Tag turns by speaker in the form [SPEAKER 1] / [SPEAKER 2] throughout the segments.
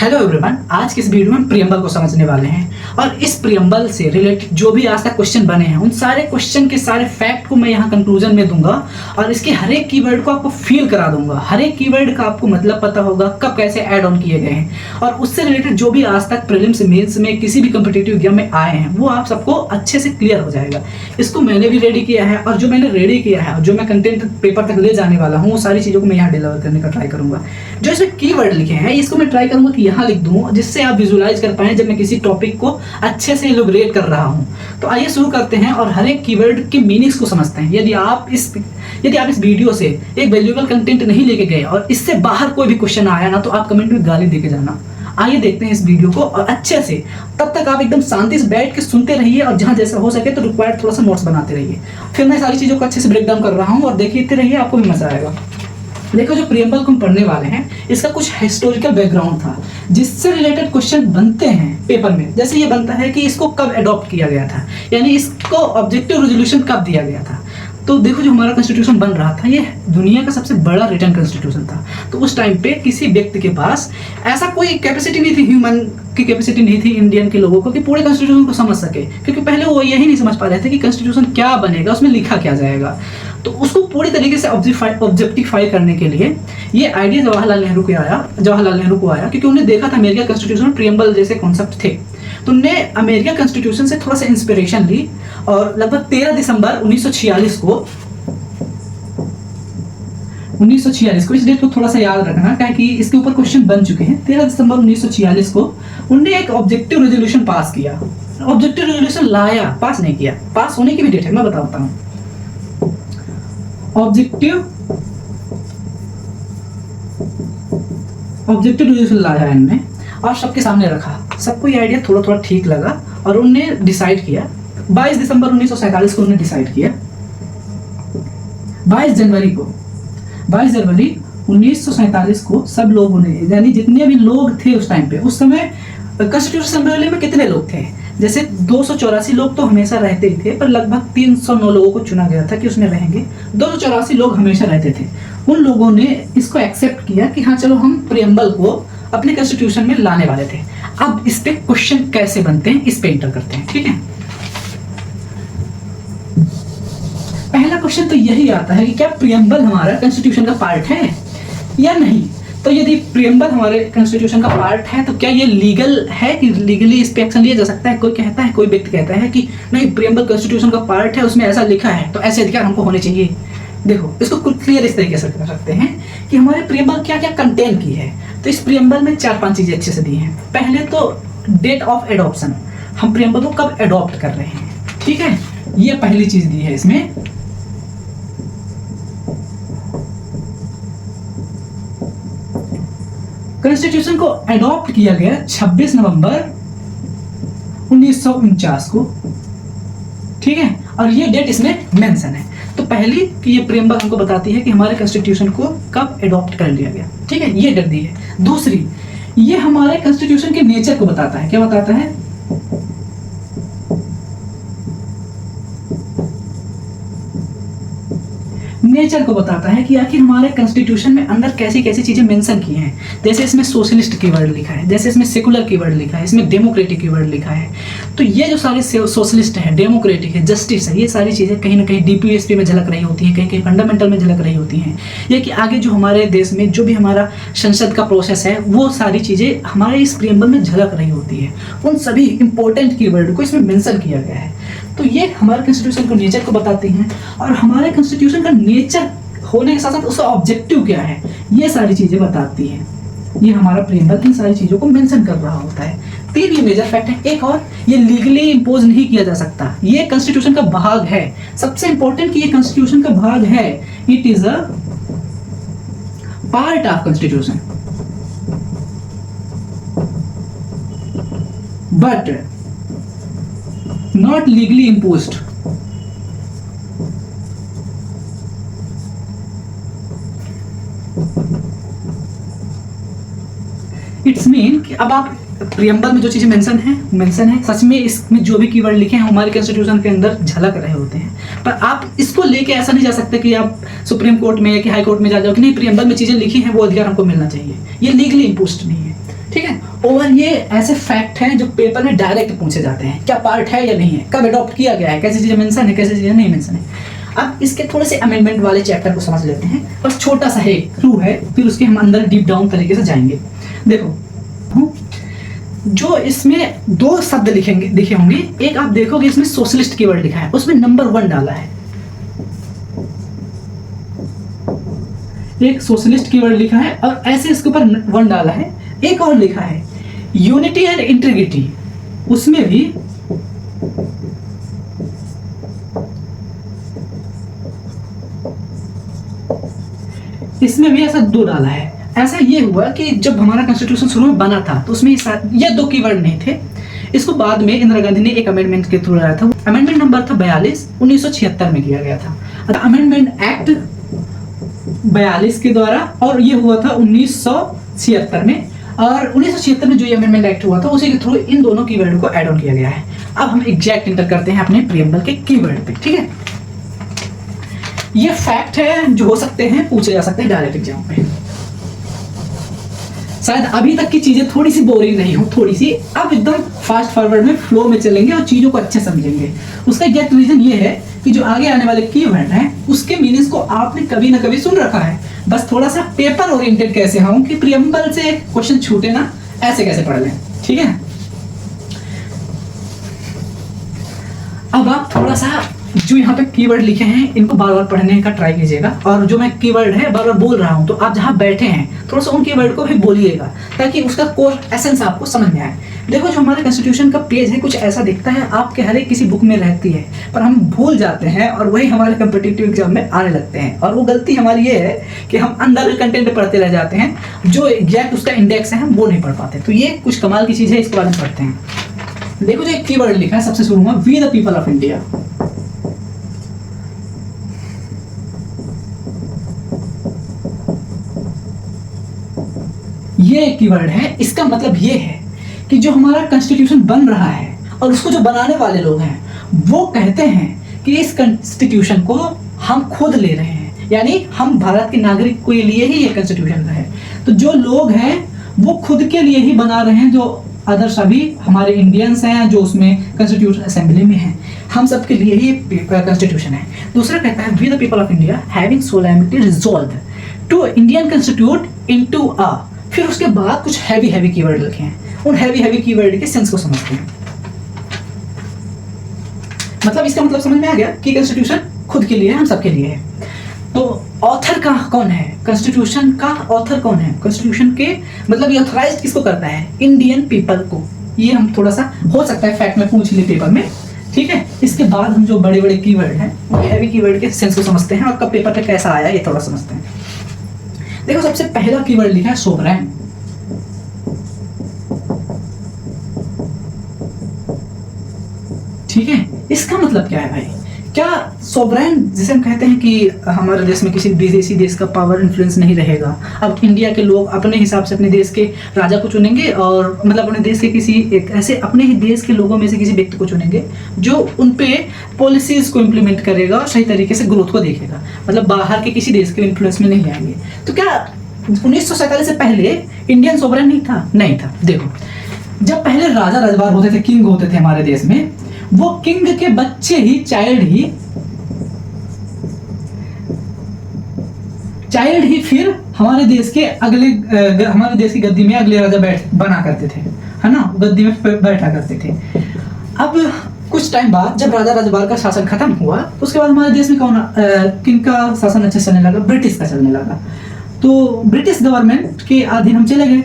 [SPEAKER 1] Hello everyone, आज के इस वीडियो में हम प्रियम्बल को समझने वाले हैं और इस प्रियम्बल से रिलेटेड जो भी आज तक क्वेश्चन बने हैं उन सारे क्वेश्चन के सारे फैक्ट को मैं यहाँ कंक्लूजन में दूंगा और इसके हर एक कीवर्ड को आपको फील करा दूंगा। हर एक कीवर्ड का आपको मतलब पता होगा, कब कैसे ऐड ऑन किए गए हैं और उससे रिलेटेड जो भी आज तक प्रीलिम्स मेंस में किसी भी कॉम्पिटिटिव एग्जाम में आए हैं वो आप सबको अच्छे से क्लियर हो जाएगा। इसको मैंने भी रेडी किया है और जो मैंने रेडी किया है और जो मैं कंटेंट पेपर तक ले जाने वाला हूँ वो सारी चीज़ों को मैं यहाँ डिलीवर करने का ट्राई करूँगा। जो इसमें कीवर्ड लिखे हैं इसको मैं ट्राई करूँगा कि यहाँ लिख दूँ जिससे आप विजुलाइज कर पाएं जब मैं किसी टॉपिक को अच्छे से इलैबोरेट कर रहा हूं। तो आइए शुरू करते हैं और हर एक कीवर्ड के मीनिंग्स को समझते हैं। यदि आप इस वीडियो से एक वैल्यूएबल कंटेंट नहीं लेके गए और इससे बाहर कोई भी क्वेश्चन आया ना तो आप कमेंट में गाली देके जाना। आइए देखते हैं इस वीडियो को और अच्छे से, तब तक आप एकदम शांति से बैठ के सुनते रहिए और जहां जैसा हो सके तो रिक्वायर्ड थोड़ा सा नोट्स बनाते रहिए। फिर मैं सारी चीज़ों को अच्छे से ब्रेक डाउन कर रहा हूँ और देखते रहिए, आपको भी मजा आएगा। देखो, जो प्रियम्बल को हम पढ़ने वाले हैं इसका कुछ हिस्टोरिकल बैकग्राउंड था जिससे रिलेटेड क्वेश्चन बनते हैं पेपर में। जैसे ये बनता है कि इसको कब अडॉप्ट किया गया था, यानी इसको ऑब्जेक्टिव रेजोल्यूशन कब दिया गया था। तो देखो, जो हमारा कॉन्स्टिट्यूशन बन रहा था ये दुनिया का सबसे बड़ा रिटन कॉन्स्टिट्यूशन था। तो उस टाइम पे किसी व्यक्ति के पास ऐसा कोई कैपेसिटी नहीं थी, ह्यूमन की कैपेसिटी नहीं थी इंडियन के लोगों को कि पूरे कॉन्स्टिट्यूशन को समझ सके, क्योंकि पहले वो यही नहीं समझ पा रहे थे कि कॉन्स्टिट्यूशन क्या बनेगा, उसमें लिखा क्या जाएगा। तो उसको पूरी तरीके से ऑब्जेक्टिफाई करने के लिए ये आइडिया जवाहरलाल नेहरू को आया क्योंकि उन्हें देखा था अमेरिका कॉन्स्टिट्यूशन में प्रियम्बल जैसे कॉन्सेप्ट थे। तो उन्होंने अमेरिका कॉन्स्टिट्यूशन से थोड़ा सा इंस्पिरेशन ली और लगभग 13 दिसंबर 1946 को इस डेट को थोड़ा सा याद रखना क्या कि इसके ऊपर क्वेश्चन बन चुके हैं। 13 दिसंबर 1946 को उन्होंने एक ऑब्जेक्टिव रेजोल्यूशन पास किया। ऑब्जेक्टिव रेजोल्यूशन लाया, पास नहीं किया, पास होने की भी डेट है मैं बताता हूँ। ऑब्जेक्टिव रेजोल्यूशन लाया इनने और सबके सामने रखा। सबको ये आइडिया थोड़ा थोड़ा ठीक लगा और उन्होंने डिसाइड किया 22 दिसंबर 1947 को उन्होंने डिसाइड किया। 22 जनवरी 1947 को सब लोगों ने, यानी जितने भी लोग थे उस टाइम पे, उस समय कॉन्स्टिट्यूशन असेंबली में कितने लोग थे, जैसे 284 लोग तो हमेशा रहते ही थे, पर लगभग 309 लोगों को चुना गया था कि उसमें रहेंगे। 284 लोग हमेशा रहते थे। उन लोगों ने इसको एक्सेप्ट किया कि हाँ चलो हम प्रियम्बल को अपने कॉन्स्टिट्यूशन में लाने वाले थे। अब इस पे क्वेश्चन कैसे बनते हैं इस पे इंटर करते हैं, ठीक है। पहला क्वेश्चन तो यही आता है कि क्या प्रियम्बल हमारा कॉन्स्टिट्यूशन का पार्ट है या नहीं। तो यदि प्रियम्बल हमारे कॉन्स्टिट्यूशन का पार्ट है तो क्या ये लीगल है कि लीगली इस पे एक्शन लिया जा सकता है। कोई कहता है, कोई व्यक्ति कहता है कि नहीं, प्रियम्बल कॉन्स्टिट्यूशन का पार्ट है, उसमें ऐसा लिखा है तो ऐसे अधिकार हमको होने चाहिए। देखो, इसको क्लियर इस तरीके से कर सकते हैं कि हमारे प्रियम्बल क्या क्या कंटेन की है। तो इस प्रियम्बल में 4-5 चीजें अच्छे से दी हैं। पहले तो डेट ऑफ एडॉप्शन, हम प्रियम्बल को कब एडॉप्ट कर रहे हैं, ठीक है, ये पहली चीज दी है इसमें। कॉन्स्टिट्यूशन को एडॉप्ट किया गया 26 नवंबर 1949 को, ठीक है, और ये डेट इसमें मेंशन है। तो पहली कि ये प्रियम्बल हमको बताती है कि हमारे कॉन्स्टिट्यूशन को कब एडॉप्ट कर लिया गया, ठीक है, ये डेट दी है। दूसरी, ये हमारे कॉन्स्टिट्यूशन के नेचर को बताता है। क्या बताता है? नेचर को बताता है कि आखिर हमारे कॉन्स्टिट्यूशन में अंदर कैसी कैसी चीजें मेंशन की हैं। जैसे इसमें सोशलिस्ट कीवर्ड लिखा है, जैसे इसमें सेकुलर कीवर्ड लिखा है, इसमें डेमोक्रेटिक कीवर्ड लिखा है। तो ये जो सारे सोशलिस्ट है, डेमोक्रेटिक है, जस्टिस है, ये सारी चीजें कहीं ना कहीं डीपीएसपी में झलक रही होती हैं, कहीं कहीं फंडामेंटल में झलक रही होती हैं। ये कि आगे जो हमारे देश में जो भी हमारा संसद का प्रोसेस है वो सारी चीजें हमारे इस प्रियम्बल में झलक रही होती है। उन सभी इंपॉर्टेंट कीवर्ड को इसमें मेंशन किया गया है। तो ये हमारे कॉन्स्टिट्यूशन को नेचर को बताती हैं और हमारे कॉन्स्टिट्यूशन का नेचर होने के साथ साथ उसका ऑब्जेक्टिव क्या है ये सारी चीजें बताती हैं। ये हमारा प्रियम्बल इन सारी चीजों को मेंशन कर रहा होता है। 3 ये मेजर फैक्ट है। एक और, ये लीगली इंपोज नहीं किया जा सकता, ये कॉन्स्टिट्यूशन का भाग है। सबसे इंपॉर्टेंट कि ये कॉन्स्टिट्यूशन का भाग है, it is a part of constitution but not legally imposed। It's mean कि अब आप प्रियम्बल में जो चीजें मेंशन है सच में इसमें जो भी कीवर्ड लिखे हैं हमारे कॉन्स्टिट्यूशन के अंदर झलक रहे होते हैं। पर आप इसको लेके ऐसा नहीं जा सकते कि आप सुप्रीम कोर्ट में या कि हाई कोर्ट में जा जाओ कि नहीं, प्रियम्बल में चीजें लिखी हैं वो अधिकार हमको मिलना चाहिए। ये लीगली इम्पोज्ड नहीं है। ठीक है। ओवर ये ऐसे फैक्ट हैं जो पेपर में डायरेक्ट पूछे जाते हैं, क्या पार्ट है या नहीं है, कब अडॉप्ट किया गया है, कैसी चीज़ें मेंशन है, कैसी चीज़ें नहीं मेंशन है। अब इसके थोड़े से अमेंडमेंट वाले चैप्टर को समझ लेते हैं, बस छोटा सा है क्लू है, फिर उसके हम अंदर डीप डाउन तरीके से जाएंगे। देखो जो इसमें दो शब्द लिखे होंगे, एक आप देखोगे इसमें सोशलिस्ट कीवर्ड लिखा है, उसमें नंबर 1 डाला है, एक सोशलिस्ट कीवर्ड लिखा है और ऐसे इसके ऊपर 1 डाला है। एक और लिखा है यूनिटी एंड इंटीग्रिटी, उसमें भी इसमें भी ऐसा 2 डाला है। ऐसा ये हुआ कि जब हमारा कॉन्स्टिट्यूशन शुरू में बना था तो उसमें ये 2 कीवर्ड नहीं थे। इसको बाद में इंदिरा गांधी ने एक अमेंडमेंट के थ्रू लाया था। अमेंडमेंट नंबर था 42, 1976 में किया गया था। अमेंडमेंट एक्ट 42 के द्वारा, और ये हुआ था 1976 में। और 1976 में जो ये अमेंडमेंट एक्ट हुआ था उसी के थ्रू इन दोनों कीवर्ड को ऐड ऑन किया गया है। अब हम एग्जैक्ट इंटर करते हैं अपने प्रीएम्बल के कीवर्ड पे, ठीक है। ये फैक्ट है जो हो सकते हैं पूछे जा सकते हैं डायरेक्ट एग्जाम पे। शायद अभी तक की चीजें थोड़ी सी बोरिंग नहीं हो, थोड़ी सी अब एकदम फास्ट फॉरवर्ड में फ्लो में चलेंगे और चीजों को अच्छे समझेंगे। उसका एग्जैक्ट रीजन ये है कि जो आगे आने वाले कीवर्ड हैं उसके मीनिंग्स को आपने कभी ना कभी सुन रखा है, बस थोड़ा सा पेपर ओरिएंटेड कैसे हूं कि प्रीएम्बल से क्वेश्चन छूटे ना, ऐसे कैसे पढ़ लें, ठीक है। अब आप थोड़ा सा जो यहाँ पे कीवर्ड लिखे हैं इनको बार बार पढ़ने का ट्राई कीजिएगा, और जो मैं कीवर्ड है बार बार बोल रहा हूँ तो आप जहाँ बैठे हैं थोड़ा सा उन कीवर्ड को भी बोलिएगा ताकि उसका कोर एसेंस आपको समझ में आए। देखो जो हमारे कॉन्स्टिट्यूशन का पेज है कुछ ऐसा दिखता है, आपके हर एक किसी बुक में रहती है, पर हम भूल जाते हैं और वही हमारे कॉम्पिटिटिव एग्जाम में आने लगते हैं। और वो गलती हमारी ये है कि हम अंदर कंटेंट पढ़ते रह जाते हैं, जो एग्जैक्ट उसका इंडेक्स है हम वो नहीं पढ़ पाते। तो ये कुछ कमाल की चीज़ है, इसके बारे में पढ़ते हैं। देखो जो एक कीवर्ड लिखा है सबसे शुरू में, we the people of India. ये एक कीवर्ड है, इसका मतलब ये है कि जो हमारा कॉन्स्टिट्यूशन बन रहा है और उसको जो बनाने वाले लोग हैं वो कहते हैं कि इस कॉन्स्टिट्यूशन को हम खुद ले रहे हैं, यानी हम भारत के नागरिक के लिए ही ये कॉन्स्टिट्यूशन है। तो जो लोग हैं वो खुद के लिए ही बना रहे हैं, जो अदर सभी हमारे इंडियंस हैं जो उसमें कॉन्स्टिट्यूशन असेंबली में हैं, हम सब के लिए ही कॉन्स्टिट्यूशन है। दूसरा कहता है we the people of India having solemnity resolve to Indian constitute into a, फिर उसके बाद कुछ हैवी कीवर्ड लिखे हैं। उन हैवी कीवर्ड के सेंस को समझते हैं। मतलब इसका मतलब समझ में आ गया कि कॉन्स्टिट्यूशन खुद के लिए है, हम सबके लिए है। तो ऑथर का कौन है, कॉन्स्टिट्यूशन का ऑथर कौन है, कॉन्स्टिट्यूशन के मतलब ये ऑथराइज किसको करता है, इंडियन पीपल को। ये हम थोड़ा सा हो सकता है फैक्ट में पूछ लिए पेपर में, ठीक है। इसके बाद हम जो बड़े बड़े कीवर्ड हैं हैवी कीवर्ड के सेंस को समझते हैं और कब पेपर पे कैसा आया ये थोड़ा समझते हैं। देखो सबसे पहला कीवर्ड लिखा है सोवरेन। ठीक है, इसका मतलब क्या है भाई, क्या सोवरेन जिसे हम कहते हैं कि हमारे देश में किसी विदेशी देश का पावर इन्फ्लुएंस नहीं रहेगा। अब इंडिया के लोग अपने हिसाब से अपने देश के राजा को चुनेंगे, और मतलब अपने देश के किसी एक ऐसे अपने ही देश के लोगों में से किसी व्यक्ति को चुनेंगे जो उन पे पॉलिसीज को इम्प्लीमेंट करेगा और सही तरीके से ग्रोथ को देखेगा, मतलब बाहर के किसी देश के इन्फ्लुएंस में नहीं आएंगे। तो क्या 1947 से पहले इंडियन सोवरेन नहीं था? नहीं था। देखो जब पहले राजा रजवार होते थे, किंग होते थे हमारे देश में, वो किंग के बच्चे ही चाइल्ड ही फिर हमारे देश के हमारे देश की गद्दी में अगले राजा बना करते थे, है ना, गद्दी में बैठा करते थे। अब कुछ टाइम बाद जब राजा रजवार का शासन खत्म हुआ तो उसके बाद हमारे देश में कौन किंग का शासन अच्छे चलने लगा, ब्रिटिश का चलने लगा। तो ब्रिटिश गवर्नमेंट के अधीन हम चले गए।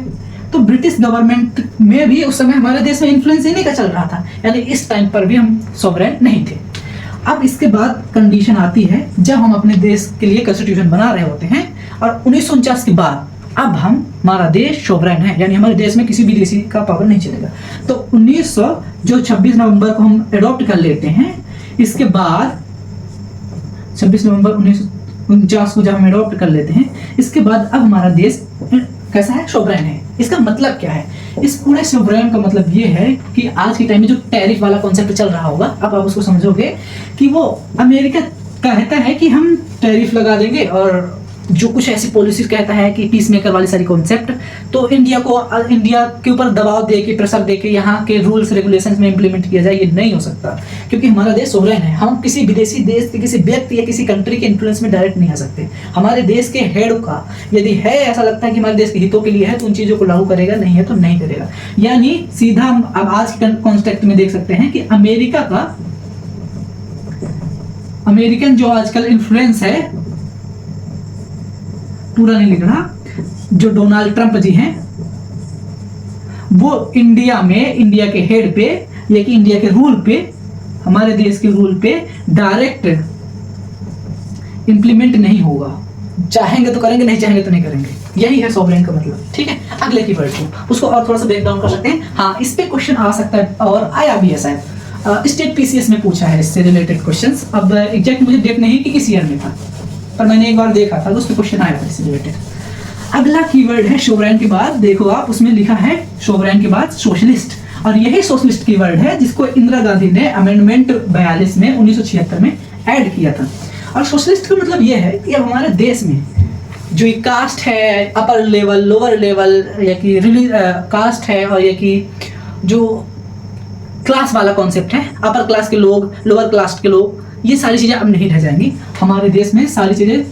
[SPEAKER 1] तो ब्रिटिश गवर्नमेंट में भी उस समय हमारे देश में इन्फ्लुएंस इन्हीं का चल रहा था, यानी इस टाइम पर भी हम सॉवरेन नहीं थे। अब इसके बाद कंडीशन आती है जब हम अपने देश के लिए कॉन्स्टिट्यूशन बना रहे होते हैं, और 1949 के बाद अब हमारा देश सॉवरेन है, यानी हमारे देश में किसी भी देशी का पावर नहीं चलेगा। तो 26 नवंबर को हम अडॉप्ट कर लेते हैं। इसके बाद 26 नवंबर 1949 को जब हम अडॉप्ट कर लेते हैं, इसके बाद अब हमारा देश कैसा है, सॉवरेन है। इसका मतलब क्या है, इस पूरे सॉवरेन का मतलब ये है कि आज के टाइम में जो टैरिफ वाला कॉन्सेप्ट चल रहा होगा, अब आप उसको समझोगे कि वो अमेरिका कहता है कि हम टैरिफ लगा देंगे और जो कुछ ऐसी पॉलिसी कहता है कि पीस मेकर वाली सारी कॉन्सेप्ट, तो इंडिया के ऊपर दबाव दे के, प्रेशर दे के यहाँ के रूल्स रेगुलेशंस में इंप्लीमेंट किया जाए, ये नहीं हो सकता, क्योंकि हमारा देश सोवरेन है। हम किसी विदेशी देश के किसी व्यक्ति या किसी कंट्री के इन्फ्लुएंस में डायरेक्ट नहीं आ सकते। हमारे देश के हेड का यदि है ऐसा लगता है कि हमारे देश के हितों के लिए है तो उन चीज़ों को लागू करेगा, नहीं है तो नहीं करेगा। यानी सीधा हम अब आज के कॉन्टेक्स्ट में देख सकते हैं कि अमेरिकन जो आजकल इन्फ्लुएंस है, पूरा नहीं लिख रहा, जो डोनाल्ड ट्रंप जी हैं, वो इंडिया में, इंडिया के हेड पे या कि इंडिया के रूल पे, हमारे देश के रूल पे डायरेक्ट इंप्लीमेंट नहीं होगा। चाहेंगे तो करेंगे, नहीं चाहेंगे तो नहीं करेंगे। यही है सॉवरेन का मतलब। ठीक है, अगले की वर्ड को उसको और थोड़ा सा ब्रेक डाउन कर सकते हैं। हाँ, इस पे क्वेश्चन आ सकता है और आया भी है शायद। स्टेट पीसीएस में पूछा है इससे रिलेटेड क्वेश्चंस। अब एग्जैक्ट मुझे डेट नहीं कि किस ईयर में था, पर मैंने एक बार देखा था तो उस पर क्वेश्चन आया था इससे रिलेटेड। अगला कीवर्ड है सोवरेन के बाद, देखो आप उसमें लिखा है सोवरेन के बाद सोशलिस्ट, और यही सोशलिस्ट कीवर्ड है जिसको इंदिरा गांधी ने अमेंडमेंट 42 में 1976 में ऐड किया था। और सोशलिस्ट का मतलब ये है कि अब हमारे देश में जो कास्ट है, अपर लेवल, लोअर लेवल, या कि कास्ट है, और या कि जो क्लास वाला कॉन्सेप्ट है, अपर क्लास के लोग, लोअर क्लास के लोग, ये सारी चीजें अब नहीं रह जाएंगी हमारे देश में। सारी चीजें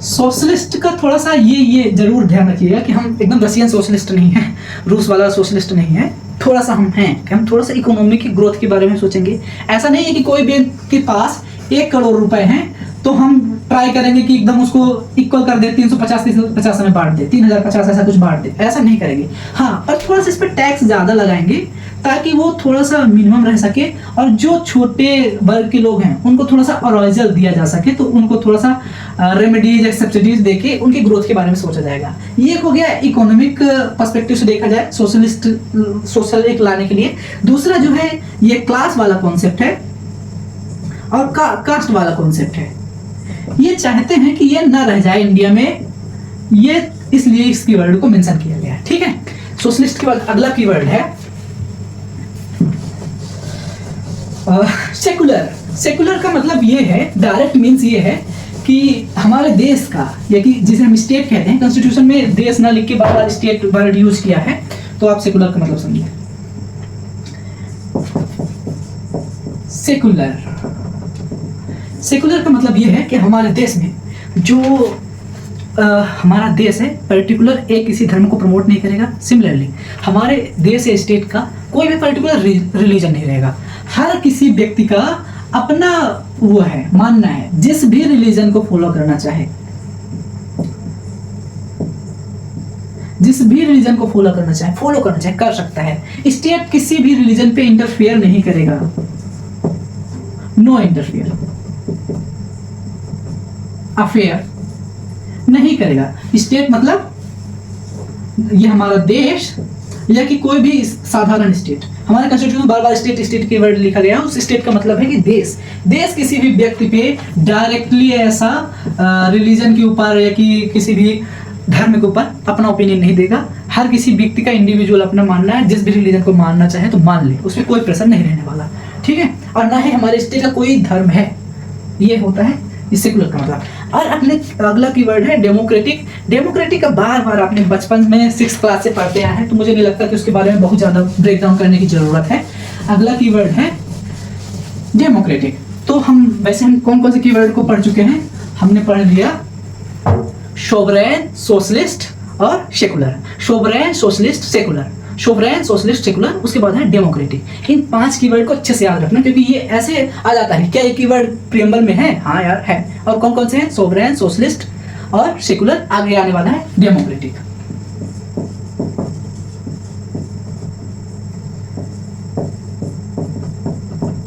[SPEAKER 1] सोशलिस्ट का थोड़ा सा ये जरूर ध्यान रखिएगा कि हम एकदम रशियन सोशलिस्ट नहीं है, रूस वाला सोशलिस्ट नहीं है, थोड़ा सा हम हैं कि हम थोड़ा सा इकोनॉमी की ग्रोथ के बारे में सोचेंगे। ऐसा नहीं है कि कोई भी के पास 1 करोड़ रुपए हैं तो हम ट्राई करेंगे कि एकदम उसको इक्वल कर दे, 350 में बांट दे, 3050 ऐसा कुछ बांट दे, ऐसा नहीं करेंगे। हाँ, पर थोड़ा सा इस पर टैक्स ज्यादा लगाएंगे ताकि वो थोड़ा सा मिनिमम रह सके, और जो छोटे वर्ग के लोग हैं उनको थोड़ा सा अराइजल दिया जा सके, तो उनको थोड़ा सा रेमेडीज या सब्सिडीज देके उनकी ग्रोथ के बारे में सोचा जाएगा। ये हो गया इकोनॉमिक पर्सपेक्टिव से देखा जाए सोशल एक लाने के लिए। दूसरा जो है ये क्लास वाला कॉन्सेप्ट है और कास्ट वाला कॉन्सेप्ट है। ये चाहते हैं कि ये ना रह जाए इंडिया में, ये इसलिए इस कीवर्ड को मेंशन किया गया है। ठीक है, सोशलिस्ट के बाद अगला कीवर्ड है सेकुलर। सेकुलर का मतलब ये है, डायरेक्ट मीन्स ये है कि हमारे देश का, या कि जिसे हम स्टेट कहते हैं, कॉन्स्टिट्यूशन में देश ना लिख के बार-बार स्टेट वर्ड यूज किया है, तो आप सेकुलर का मतलब समझिए। सेकुलर का मतलब ये है कि हमारे देश में जो हमारा देश है पर्टिकुलर एक किसी धर्म को प्रमोट नहीं करेगा। सिमिलरली हमारे देश या स्टेट का कोई भी पर्टिकुलर रिलीजन नहीं रहेगा। हर किसी व्यक्ति का अपना वो है, मानना है, जिस भी रिलीजन को फॉलो करना चाहे, जिस भी रिलीजन को फॉलो करना चाहे कर सकता है। स्टेट किसी भी रिलीजन पे इंटरफेयर नहीं करेगा, नो इंटरफेयर, अफेयर नहीं करेगा। स्टेट मतलब ये हमारा देश या कि कोई भी साधारण स्टेट। हमारे कॉन्स्टिट्यूशन में बार-बार स्टेट के वर्ड लिखा गया है। उस स्टेट का मतलब है कि देश किसी भी व्यक्ति पे डायरेक्टली ऐसा रिलीजन के ऊपर या कि किसी भी धर्म के ऊपर अपना ओपिनियन नहीं देगा। हर किसी व्यक्ति का इंडिविजुअल अपना मानना है, जिस भी रिलीजन को मानना चाहे तो मान ले, उसमें कोई प्रेशर नहीं रहने वाला। ठीक है, और ना ही हमारे स्टेट का कोई धर्म है। ये होता है सेकुलर का मतलब। और अगला कीवर्ड है डेमोक्रेटिक। डेमोक्रेटिक का बार-बार आपने बचपन में 6th क्लास से पढ़ते आए हैं, तो मुझे नहीं लगता कि उसके बारे में बहुत ज़्यादा ब्रेक डाउन करने की ज़रूरत है। अगला कीवर्ड है डेमोक्रेटिक। तो हम कौन से कीवर्ड को पढ़ चुके हैं? हमने पढ़ लिया सोवरेन, सोशलिस्ट और secular. Sovereign, socialist, secular, sovereign, socialist, secular, उसके बाद है डेमोक्रेटिक। इन 5 कीवर्ड को अच्छे से याद रखना, क्योंकि ये ऐसे आ जाता है। क्या ये कीवर्ड प्रीएम्बल में है? हाँ यार है। और कौन कौन से हैं? सोवरेन, सोशलिस्ट और सेकुलर। आगे आने वाला है डेमोक्रेटिक।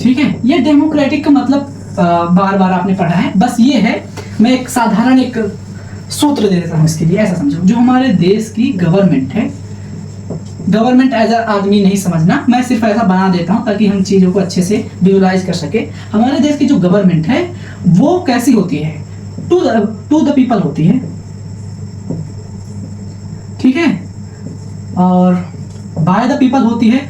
[SPEAKER 1] ठीक है, ये डेमोक्रेटिक का मतलब बार बार आपने पढ़ा है। बस ये है, मैं एक साधारण एक सूत्र दे देता हूं इसके लिए। ऐसा समझो, जो हमारे देश की गवर्नमेंट है, गवर्नमेंट एज अ आदमी नहीं समझना, मैं सिर्फ ऐसा बना देता हूं ताकि हम चीजों को अच्छे से विजुअलाइज कर सके। हमारे देश की जो गवर्नमेंट है वो कैसी होती है? टू द पीपल होती है। ठीक है, और बाय द पीपल होती है,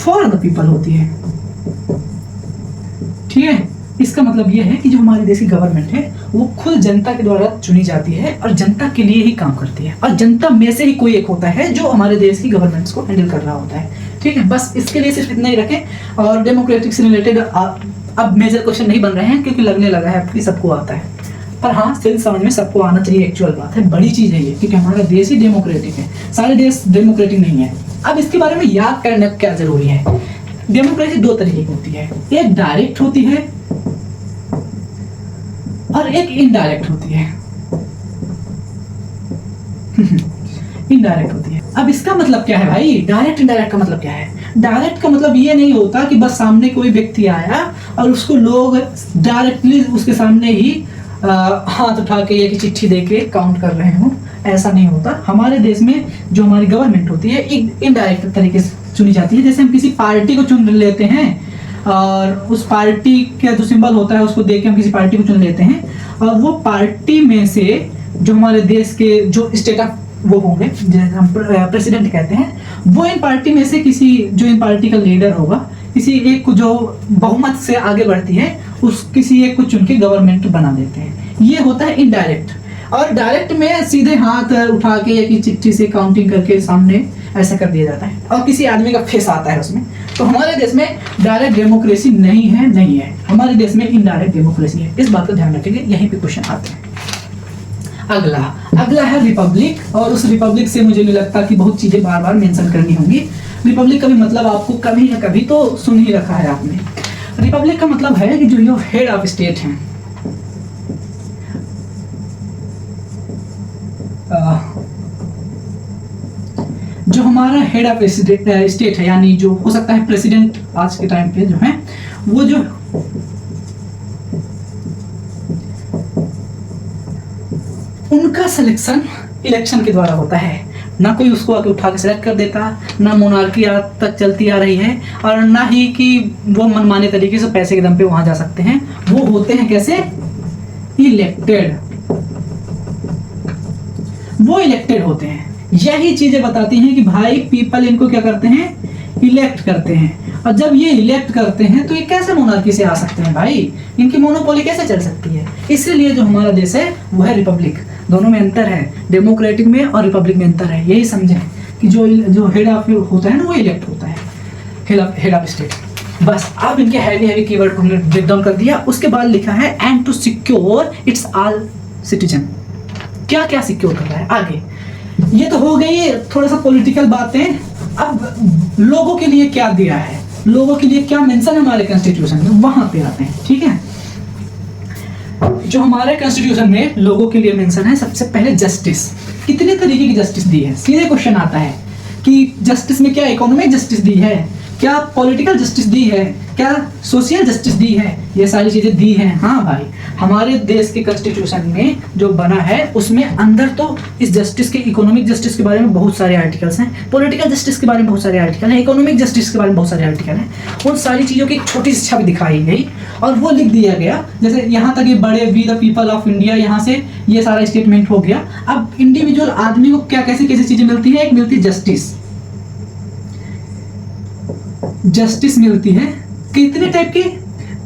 [SPEAKER 1] फॉर द पीपल होती है। ठीक है, इसका मतलब यह है कि जो हमारे देश की गवर्नमेंट है वो खुद जनता के द्वारा चुनी जाती है और जनता के लिए ही काम करती है, और जनता में से ही कोई एक होता है जो हमारे देश की गवर्नमेंट्स को हैंडल कर रहा होता है। ठीक है, बस इसके लिए सिर्फ इतना ही रखें। और डेमोक्रेटिक से रिलेटेड अब मेजर क्वेश्चन नहीं बन रहे हैं क्योंकि लगने लगा है कि सबको आता है, पर हाँ सिर्फ समझ में सबको आना चाहिए, एक्चुअल बात है, बड़ी चीज है ये, क्योंकि हमारा देश ही डेमोक्रेटिक है, सारे देश डेमोक्रेटिक नहीं है। अब इसके बारे में याद करना क्या जरूरी है। डेमोक्रेसी दो तरीके की होती है, एक डायरेक्ट होती है और एक इनडायरेक्ट होती है। इनडायरेक्ट होती है। अब इसका मतलब क्या है भाई, डायरेक्ट इनडायरेक्ट का मतलब क्या है? डायरेक्ट का मतलब ये नहीं होता कि बस सामने कोई व्यक्ति आया और उसको लोग डायरेक्टली उसके सामने ही हाथ उठा के या कि चिट्ठी दे के काउंट कर रहे हो, ऐसा नहीं होता। हमारे देश में जो हमारी गवर्नमेंट होती है इनडायरेक्ट तरीके से चुनी जाती है। जैसे हम किसी पार्टी को चुन लेते हैं और उस पार्टी का जो सिंबल होता है उसको देख के हम किसी पार्टी को चुन लेते हैं, और वो पार्टी में से जो हमारे देश के जो स्टेट ऑफ वो होंगे, जैसे हम प्रेसिडेंट कहते हैं, वो इन पार्टी में से किसी जो इन पार्टी का लीडर होगा, किसी एक को जो बहुमत से आगे बढ़ती है, उस किसी एक को चुन के गवर्नमेंट बना देते हैं। ये होता है इनडायरेक्ट। और डायरेक्ट में सीधे हाथ उठा के या कि चिट्ठी से काउंटिंग करके सामने ऐसा कर दिया जाता है और किसी आदमी का फेस आता है उसमें। तो हमारे देश में डायरेक्ट डेमोक्रेसी नहीं है, हमारे देश में इनडायरेक्ट डेमोक्रेसी है। इस बात का ध्यान रखेंगे, यहीं पे क्वेश्चन आते हैं। अगला है रिपब्लिक, और उस रिपब्लिक से मुझे नहीं लगता कि बहुत चीजें बार बार मेंशन करनी होंगी। रिपब्लिक का भी मतलब आपको कभी ना कभी तो सुन ही रखा है आपने। रिपब्लिक का मतलब है कि जो हेड ऑफ स्टेट हैं, जो हमारा हेड ऑफ स्टेट है, यानी जो हो सकता है प्रेसिडेंट आज के टाइम पे जो है, वो जो उनका सिलेक्शन इलेक्शन के द्वारा होता है। ना कोई उसको आके उठा के सिलेक्ट कर देता, ना मोनार्की आज तक चलती आ रही है, और ना ही कि वो मनमाने तरीके से पैसे के दम पे वहां जा सकते हैं। वो होते हैं कैसे? इलेक्टेड। वो इलेक्टेड होते हैं। यही चीजें बताती हैं कि भाई पीपल इनको क्या करते हैं? इलेक्ट करते हैं। और जब ये इलेक्ट करते हैं तो ये कैसे मोनार्की से आ सकते हैं भाई? इनकी मोनोपोली कैसे चल सकती है? इसीलिए जो हमारा देश है वो है रिपब्लिक। दोनों में अंतर है, डेमोक्रेटिक में और रिपब्लिक में अंतर है। यही समझें कि जो हेड ऑफ होता है ना, वो इलेक्ट होता है, हेड ऑफ स्टेट। बस अब इनके हैवी कीवर्ड को हमने ब्रेक डाउन कर दिया। उसके बाद लिखा है and to secure its all citizen. क्या क्या सिक्योर कर रहा है आगे? ये तो हो गई थोड़ा सा पॉलिटिकल बातें। अब लोगों के लिए क्या दिया है, लोगों के लिए क्या मेंशन है हमारे कॉन्स्टिट्यूशन में, वहां पे आते हैं। ठीक है, जो हमारे कॉन्स्टिट्यूशन में लोगों के लिए मेंशन है, सबसे पहले जस्टिस। कितने तरीके की जस्टिस दी है? सीधे क्वेश्चन आता है कि जस्टिस में क्या इकोनॉमिक जस्टिस दी है, क्या पॉलिटिकल जस्टिस दी है, क्या सोशल जस्टिस दी है? ये सारी चीजें दी हैं। हाँ भाई, हमारे देश के कॉन्स्टिट्यूशन में जो बना है उसमें अंदर तो इस जस्टिस के, इकोनॉमिक जस्टिस के बारे में बहुत सारे आर्टिकल्स हैं, पॉलिटिकल जस्टिस के बारे में बहुत सारे आर्टिकल हैं, इकोनॉमिक जस्टिस के बारे में बहुत सारे आर्टिकल हैं। उन सारी चीज़ों की एक छोटी सी छवि दिखाई गई और वो लिख दिया गया। जैसे यहाँ तक ये बड़े we the people of India, यहाँ से ये सारा स्टेटमेंट हो गया। अब इंडिविजुअल आदमी को क्या कैसी कैसी चीज़ें मिलती है? एक मिलती है जस्टिस। जस्टिस मिलती है कितने टाइप की?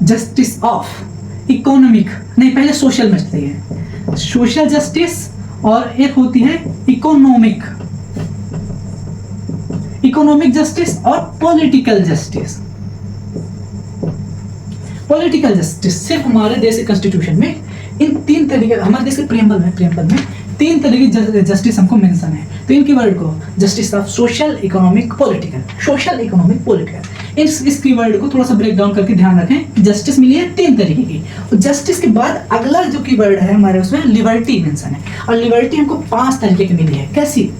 [SPEAKER 1] जस्टिस ऑफ इकोनॉमिक, नहीं पहले सोशल में चाहिए, सोशल जस्टिस, और एक होती है इकोनॉमिक जस्टिस और पॉलिटिकल जस्टिस। पॉलिटिकल जस्टिस सिर्फ हमारे देश के कॉन्स्टिट्यूशन में इन तीन तरीके, हमारे देश के प्रियम्बल में तीन तरीके की जस्टिस हमको मेंशन है। तो इनकी वर्ड को justice of social, economic, political, social, economic, political, इस कीवर्ड को थोड़ा सा ब्रेक डाउन करके ध्यान रखें। जस्टिस मिली है तीन तरीके की। और जस्टिस के बाद अगला जो कीवर्ड है हमारे उसमें लिबर्टी मेंशन है, और लिबर्टी हमको 5 तरीके की मिली है। कैसी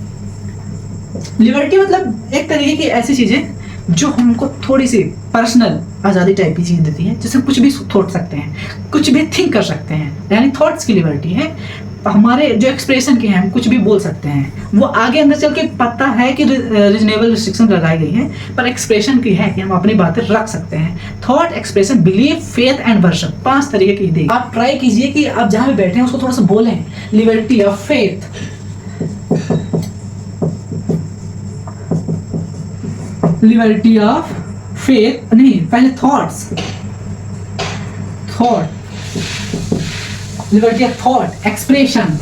[SPEAKER 1] लिबर्टी? मतलब एक तरीके की ऐसी चीजें जो हमको थोड़ी सी पर्सनल आज़ादी टाइप की चीज़ देती है, जिससे कुछ भी सोच सकते हैं, कुछ भी थिंक कर सकते हैं, यानी थॉट्स की लिबर्टी है। हमारे जो एक्सप्रेशन के हैं, हम कुछ भी बोल सकते हैं। वो आगे अंदर चल के पता है कि रीजनेबल रिस्ट्रिक्शन लगाई गई है, पर एक्सप्रेशन की है कि हम अपनी बातें रख सकते हैं। Thought, expression, belief, faith and worship, 5 तरीके की दी। आप ट्राई कीजिए कि आप जहाँ भी बैठे हैं उसको थोड़ा सा बोलें। Liberty of faith, liberty of faith नहीं, पहले thoughts, thought, liberty of thought expression,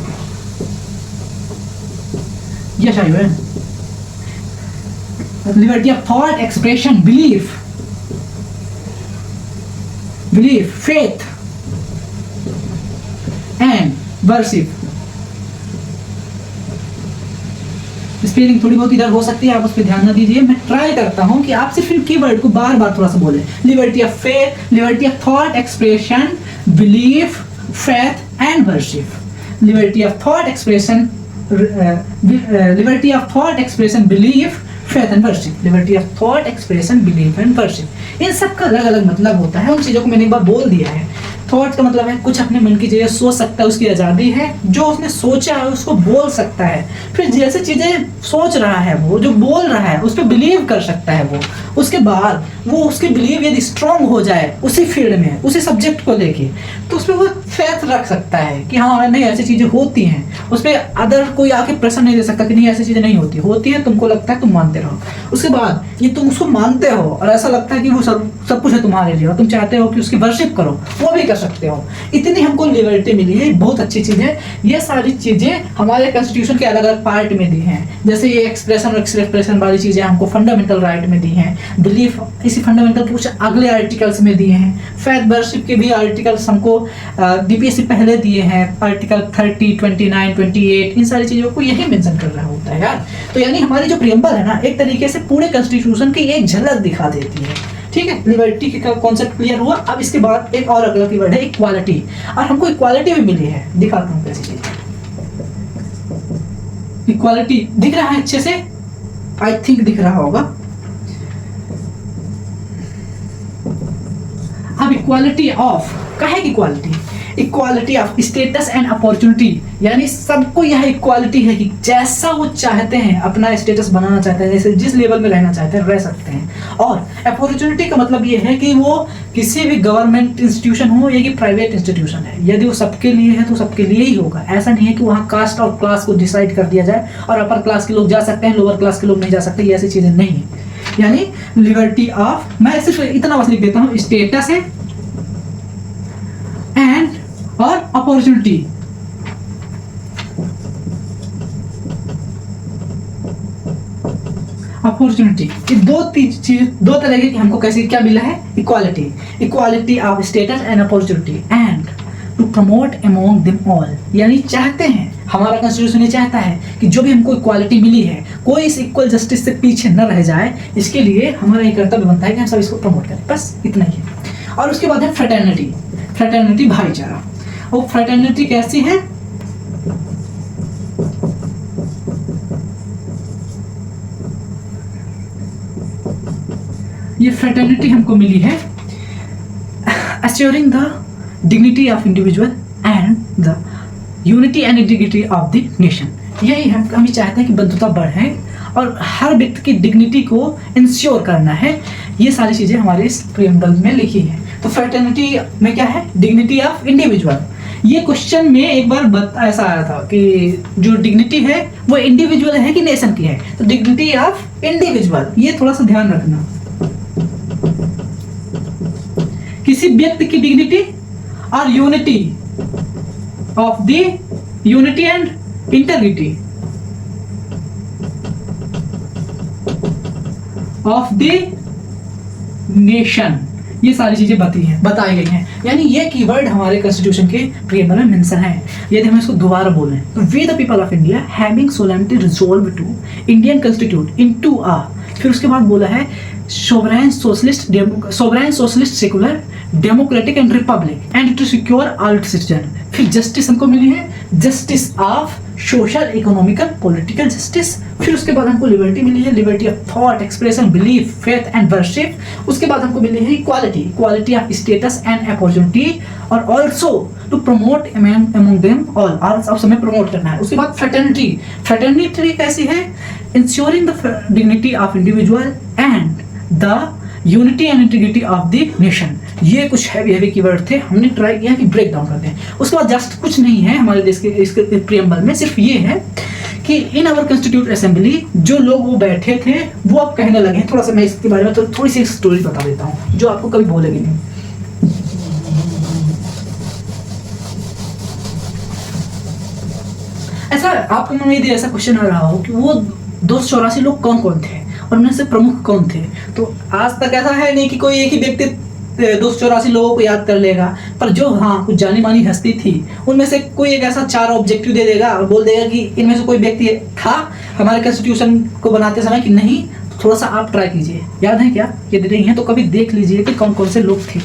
[SPEAKER 1] ये चाहिए है, liberty of thought expression, belief, belief, faith and worship. Spelling थोड़ी बहुत इधर हो सकती है, आप उस पर ध्यान न दीजिए। मैं ट्राई करता हूं कि आप सिर्फ इन कीवर्ड को बार बार थोड़ा सा बोले। Liberty of faith, liberty of thought expression, belief, faith and worship. Liberty of thought expression, liberty of thought expression, belief, faith and worship. Liberty of thought expression, belief and worship, इन सब का अलग अलग मतलब होता है। उन चीज़ों को मैंने एक बार बोल दिया है। थॉट का मतलब है कुछ अपने मन की चीज़ें सोच सकता है, उसकी आज़ादी है। जो उसने सोचा है उसको बोल सकता है। फिर जैसे चीज़ें सोच रहा है, वो जो बोल रहा है उस पर बिलीव कर सकता है वो। उसके बाद वो उसकी बिलीव यदि स्ट्रांग हो जाए उसी फील्ड में, उसी सब्जेक्ट को लेके, तो उस पर वो फेथ रख सकता है कि हाँ नहीं ऐसी चीज़ें होती हैं। उस पर अदर कोई आके प्रश्न नहीं दे सकता कि नहीं ऐसी चीज़ें नहीं होती, होती है, तुमको लगता है, तुम मानते रहो। उसके बाद ये तुम उसको मानते हो और ऐसा लगता है कि वो सब कुछ है तुम्हारे लिए और तुम चाहते हो कि उसकी वर्शिप करो, वो भी कर सकते हो। इतनी हमको लिबर्टी मिली है, बहुत अच्छी चीज़ है। ये सारी चीज़ें हमारे कॉन्स्टिट्यूशन के अलग अलग पार्ट में दी हैं। जैसे ये एक्सप्रेशन और एक्सप्रेशन वाली चीज़ें हमको फंडामेंटल राइट में दी हैं। बिलीफ इसी फंडामेंटल कुछ अगले आर्टिकल्स में दिए हैं। फेथ वर्शिप के भी आर्टिकल्स हमको डीपीएससी पहले दिए हैं, आर्टिकल 30, 29, 28, इन सारी चीज़ों को यही मेंशन कर रहा होता है यार। तो यानी हमारी जो प्रियम्बल है ना, एक तरीके से पूरे कॉन्स्टिट्यूशन की एक झलक दिखा देती है। ठीक है, लिबर्टी का कॉन्सेप्ट क्लियर हुआ। अब इसके बाद एक और अगला कीवर्ड है इक्वालिटी, और हमको इक्वालिटी भी मिली है। दिखाता हूँ कैसी चीज। इक्वालिटी दिख रहा है अच्छे से, आई थिंक दिख रहा होगा। अब इक्वालिटी ऑफ क्या है? Equality, equality of status and opportunity, यानी सबको यह इक्वालिटी है कि जैसा वो चाहते हैं अपना स्टेटस बनाना चाहते हैं, जैसे जिस लेवल में रहना चाहते हैं रह सकते हैं। और अपॉर्चुनिटी का मतलब ये है कि वो किसी भी गवर्नमेंट इंस्टीट्यूशन हो या कि प्राइवेट इंस्टीट्यूशन है, यदि वो सबके लिए है तो सबके लिए ही होगा। ऐसा नहीं है कि वहाँ कास्ट और क्लास को डिसाइड कर दिया जाए और अपर क्लास के लोग जा सकते हैं, लोअर क्लास के लोग नहीं जा सकते, ये ऐसी चीज़ें नहीं है। यानी लिबर्टी ऑफ, मैं सिर्फ इतना बस लिख देता हूँ, स्टेटस है एंड और अपॉर्चुनिटी। अपॉर्चुनिटी, ये दो चीज, दो तरह की हमको कैसे क्या मिला है? Equality, equality of status and opportunity and to promote among them all, यानी चाहते हैं, हमारा कॉन्स्टिट्यूशन ये चाहता है कि जो भी हमको इक्वालिटी मिली है कोई इस इक्वल जस्टिस से पीछे न रह जाए। इसके लिए हमारा ये कर्तव्य बनता है कि हम सब इसको प्रमोट करें, बस इतना ही है। और उसके बाद है फ्रेटर्निटी, फ्रेटर्निटी भाईचारा। और फ्रेटर्निटी कैसी है? ये फ्रेटर्निटी हमको मिली है assuring the dignity of individual and the unity and integrity of the nation। यही हम चाहते हैं कि बंधुता बढ़े और हर व्यक्ति की डिग्निटी को इंश्योर करना है। ये सारी चीज़ें हमारे इस प्रियम्बल में लिखी हैं। तो फ्रेटर्निटी में क्या है? Dignity of individual. ये क्वेश्चन में एक बार ऐसा आया था कि जो डिग्निटी है वो इंडिविजुअल है कि नेशन की है, तो डिग्निटी ऑफ इंडिविजुअल, ये थोड़ा सा ध्यान रखना। किसी व्यक्ति की डिग्निटी और unity of the unity and integrity of the nation, ये सारी चीजें बताई गई हैं। यानी ये कीवर्ड हमारे कॉन्स्टिट्यूशन के प्रियम्बल में मेंशन है। यदि हम इसको दोबारा बोलें तो we the people of India having solemnly resolve to Indian constitute into a, फिर उसके बाद बोला है sovereign socialist secular democratic and republic and to secure all citizen. फिर जस्टिस हमको मिली है, justice of social economical political justice. फिर उसके बाद हमको लिबर्टी मिली है, liberty of thought expression belief faith and worship. उसके बाद हमको मिली है equality, equality of status and opportunity और also to promote among them all, और सब समय प्रमोट करना है। उसके बाद फ्रेटर्निटी, फ्रेटर्निटी कैसी है? Ensuring the dignity of individual and the unity and integrity of the nation. ये कुछ हैवी कीवर्ड थे, हमने ट्राई किया कि ब्रेक डाउन करते हैं। उसके बाद जस्ट कुछ नहीं है हमारे देश के इसके प्रियम्बल में, सिर्फ ये है कि इन आवर कंस्टिट्यूट असेंबली जो लोग वो बैठे थे वो अब कहने लगे हैं। थोड़ा सा मैं इसके बारे में तो थोड़ी सी स्टोरी बता देता हूँ जो आपको कभी भूलेगी नहीं। ऐसा आपके मन में यदि ऐसा क्वेश्चन आ रहा हो कि वो 284 लोग कौन कौन थे और उनमें से प्रमुख कौन थे, तो आज तक ऐसा है नहीं कि कोई एक ही व्यक्ति 284 लोगों को याद कर लेगा, पर जो हाँ कुछ जानी मानी हस्ती थी उनमें से कोई एक ऐसा 4 ऑब्जेक्टिव दे देगा और बोल देगा कि इनमें से कोई व्यक्ति था हमारे कॉन्स्टिट्यूशन को बनाते समय कि नहीं, तो थोड़ा सा आप ट्राई कीजिए। याद है क्या? यदि नहीं है तो कभी देख लीजिए कि कौन कौन से लोग थे।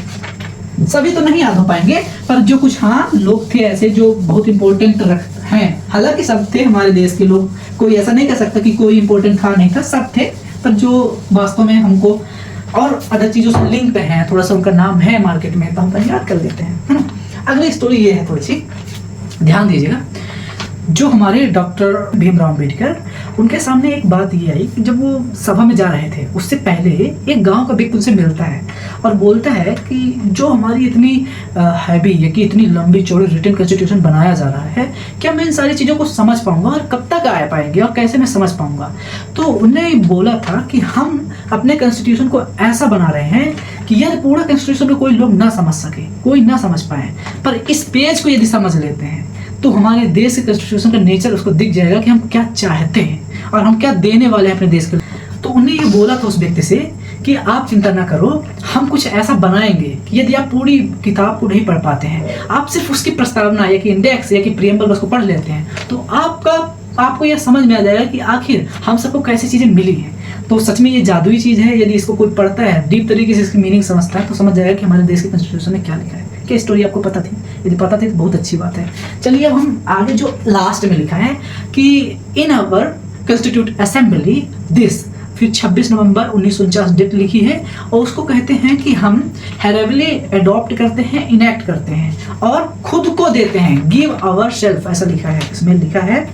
[SPEAKER 1] सभी तो नहीं याद हो पाएंगे, पर जो कुछ हाँ लोग थे ऐसे जो बहुत इंपॉर्टेंट हैं। हालांकि सब थे हमारे देश के लोग, कोई ऐसा नहीं कह सकता कि कोई इंपॉर्टेंट था नहीं था, सब थे, पर जो वास्तव में हमको और अदर चीज़ों से लिंक्ड हैं, थोड़ा सा उनका नाम है मार्केट में, तो हम याद कर लेते हैं, है ना। अगली स्टोरी ये है, थोड़ी सी ध्यान दीजिएगा। जो हमारे डॉक्टर भीमराव अंबेडकर, उनके सामने एक बात ये आई कि जब वो सभा में जा रहे थे उससे पहले एक गांव का व्यक्ति उनसे मिलता है और बोलता है कि जो हमारी इतनी हैवी या कि इतनी लंबी चौड़ी रिटन कॉन्स्टिट्यूशन बनाया जा रहा है, क्या मैं इन सारी चीज़ों को समझ पाऊंगा और कब तक आ पाएंगे और कैसे मैं समझ पाऊंगा। तो उन्होंने बोला था कि हम अपने कॉन्स्टिट्यूशन को ऐसा बना रहे हैं कि यह पूरा कॉन्स्टिट्यूशन को कोई लोग ना समझ सके, कोई ना समझ पाए, पर इस पेज को यदि समझ लेते हैं तो हमारे देश के कॉन्स्टिट्यूशन का नेचर उसको दिख जाएगा कि हम क्या चाहते हैं और हम क्या देने वाले हैं अपने देश के लिए। तो उन्हें ये बोला था उस व्यक्ति से कि आप चिंता ना करो, हम कुछ ऐसा बनाएंगे कि यदि आप पूरी किताब को नहीं पढ़ पाते हैं, आप सिर्फ उसकी प्रस्तावना या कि इंडेक्स या कि प्रियम्बल उसको पढ़ लेते हैं, तो आपको यह समझ में आ जाएगा कि आखिर हम सबको कैसी चीज़ें मिली हैं। तो सच में ये जादुई चीज़ है। यदि इसको कोई पढ़ता है, डीप तरीके से इसकी मीनिंग समझता है, तो समझ जाएगा कि हमारे देश के कॉन्स्टिट्यूशन में क्या लिखा है। क्या स्टोरी आपको पता थी? यदि पता थी तो बहुत अच्छी बात है। चलिए अब हम आगे जो लास्ट में लिखा है कि in our constituent assembly this, फिर 26 नवंबर 1949 डेट लिखी है और उसको कहते हैं कि हम हैरेवली अडॉप्ट करते हैं, इनेक्ट करते हैं और खुद को देते हैं, गिव आवर सेल्फ, ऐसा लिखा है। इसमें लिखा है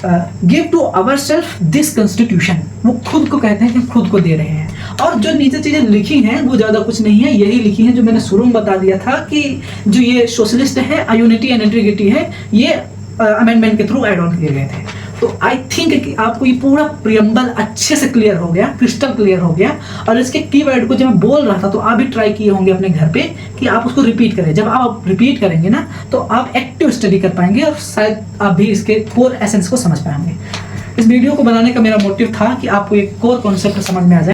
[SPEAKER 1] give to our self this constitution, वो खुद को कहते हैं कि खुद को दे रहे हैं। और जो नीचे चीज़ें लिखी हैं वो ज़्यादा कुछ नहीं है, यही लिखी है जो मैंने शुरू में बता दिया था कि जो ये सोशलिस्ट है, यूनिटी एंड इंटीग्रिटी है, ये अमेंडमेंट के थ्रू एड ऑन किए गए थे। तो आई थिंक कि आपको ये पूरा प्रियम्बल अच्छे से क्लियर हो गया, क्रिस्टल क्लियर हो गया। और इसके कीवर्ड को जब मैं बोल रहा था तो आप भी ट्राई किए होंगे अपने घर पे कि आप उसको रिपीट करें। जब आप रिपीट करेंगे ना तो आप एक्टिव स्टडी कर पाएंगे और शायद आप भी इसके कोर एसेंस को समझ पाएंगे। इस वीडियो को बनाने का मेरा मोटिव था कि आपको एक कोर कॉन्सेप्ट समझ में आ जाए।